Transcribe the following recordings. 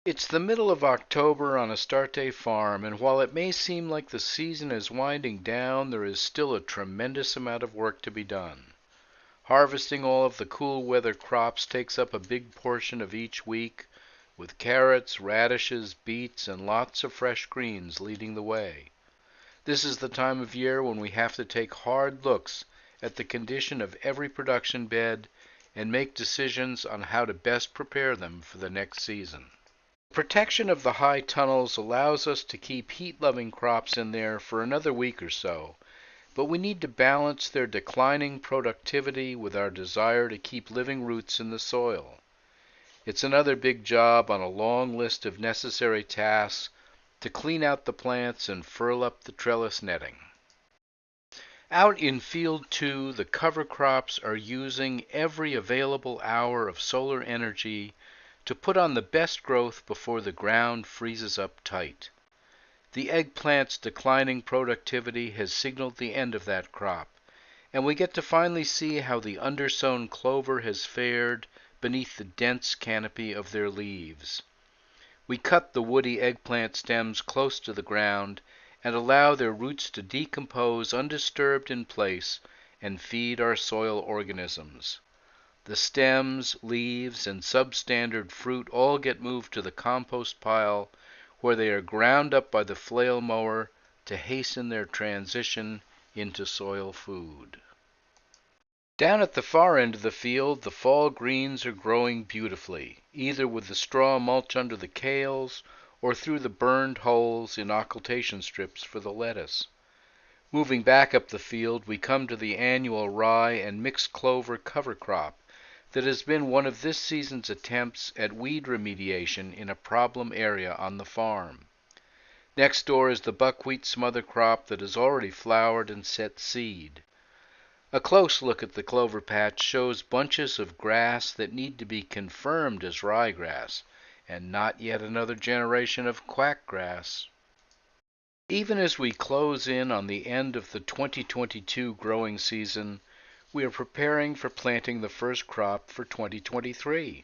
It's the middle of October on Astarte farm, and while it may seem like the season is winding down, there is still a tremendous amount of work to be done. Harvesting all of the cool weather crops takes up a big portion of each week, with carrots, radishes, beets, and lots of fresh greens leading the way. This is the time of year when we have to take hard looks at the condition of every production bed and make decisions on how to best prepare them for the next season. Protection of the high tunnels allows us to keep heat-loving crops in there for another week or so, but we need to balance their declining productivity with our desire to keep living roots in the soil. It's another big job on a long list of necessary tasks to clean out the plants and furl up the trellis netting. Out in Field 2, the cover crops are using every available hour of solar energy to put on the best growth before the ground freezes up tight. The eggplant's declining productivity has signaled the end of that crop, and we get to finally see how the undersown clover has fared beneath the dense canopy of their leaves. We cut the woody eggplant stems close to the ground and allow their roots to decompose undisturbed in place and feed our soil organisms. The stems, leaves, and substandard fruit all get moved to the compost pile, where they are ground up by the flail mower to hasten their transition into soil food. Down at the far end of the field, the fall greens are growing beautifully, either with the straw mulch under the kales or through the burned holes in occultation strips for the lettuce. Moving back up the field, we come to the annual rye and mixed clover cover crop that has been one of this season's attempts at weed remediation in a problem area on the farm. Next door is the buckwheat smother crop that has already flowered and set seed. A close look at the clover patch shows bunches of grass that need to be confirmed as ryegrass, and not yet another generation of quackgrass. Even as we close in on the end of the 2022 growing season, we are preparing for planting the first crop for 2023.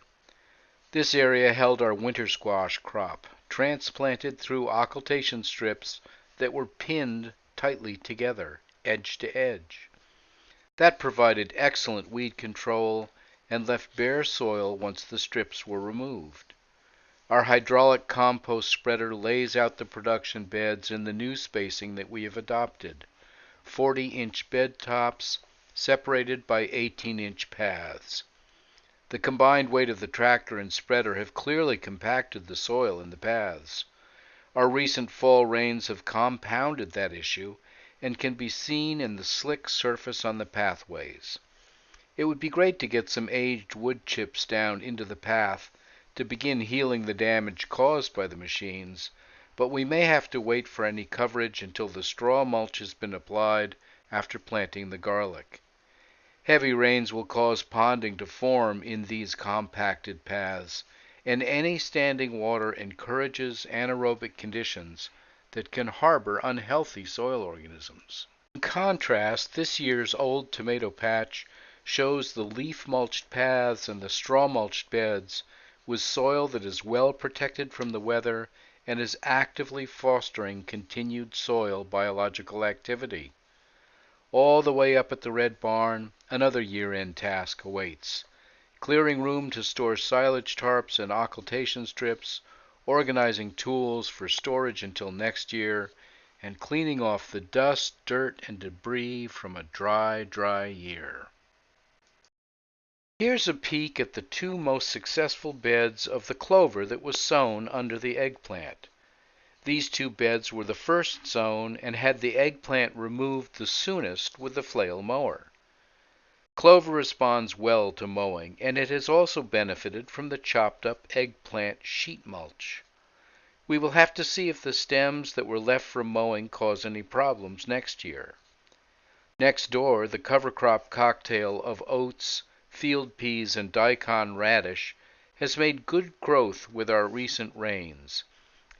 This area held our winter squash crop, transplanted through occultation strips that were pinned tightly together, edge to edge. That provided excellent weed control and left bare soil once the strips were removed. Our hydraulic compost spreader lays out the production beds in the new spacing that we have adopted, 40-inch bed tops separated by 18-inch paths. The combined weight of the tractor and spreader have clearly compacted the soil in the paths. Our recent fall rains have compounded that issue and can be seen in the slick surface on the pathways. It would be great to get some aged wood chips down into the path to begin healing the damage caused by the machines, but we may have to wait for any coverage until the straw mulch has been applied after planting the garlic. Heavy rains will cause ponding to form in these compacted paths, and any standing water encourages anaerobic conditions that can harbor unhealthy soil organisms. In contrast, this year's old tomato patch shows the leaf-mulched paths and the straw-mulched beds with soil that is well protected from the weather and is actively fostering continued soil biological activity. All the way up at the red barn, another year-end task awaits: clearing room to store silage tarps and occultation strips, organizing tools for storage until next year, and cleaning off the dust, dirt, and debris from a dry year. Here's a peek at the two most successful beds of the clover that was sown under the eggplant. These two beds were the first sown and had the eggplant removed the soonest with the flail mower. Clover responds well to mowing, and it has also benefited from the chopped up eggplant sheet mulch. We will have to see if the stems that were left from mowing cause any problems next year. Next door, the cover crop cocktail of oats, field peas, and daikon radish has made good growth with our recent rains,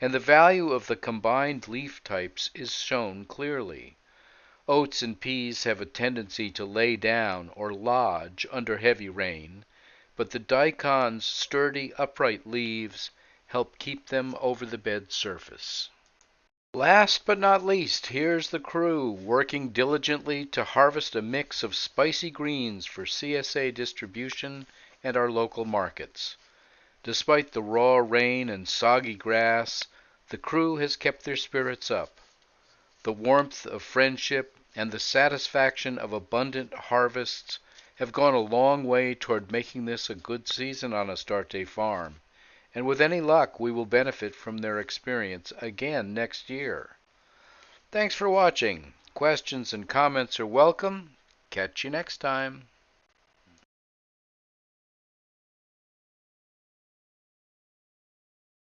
and the value of the combined leaf types is shown clearly. Oats and peas have a tendency to lay down or lodge under heavy rain, but the daikon's sturdy, upright leaves help keep them over the bed's surface. Last but not least, here's the crew working diligently to harvest a mix of spicy greens for CSA distribution and our local markets. Despite the raw rain and soggy grass, the crew has kept their spirits up. The warmth of friendship and the satisfaction of abundant harvests have gone a long way toward making this a good season on Astarte Farm, and with any luck we will benefit from their experience again next year. Thanks for watching. Questions and comments are welcome. Catch you next time.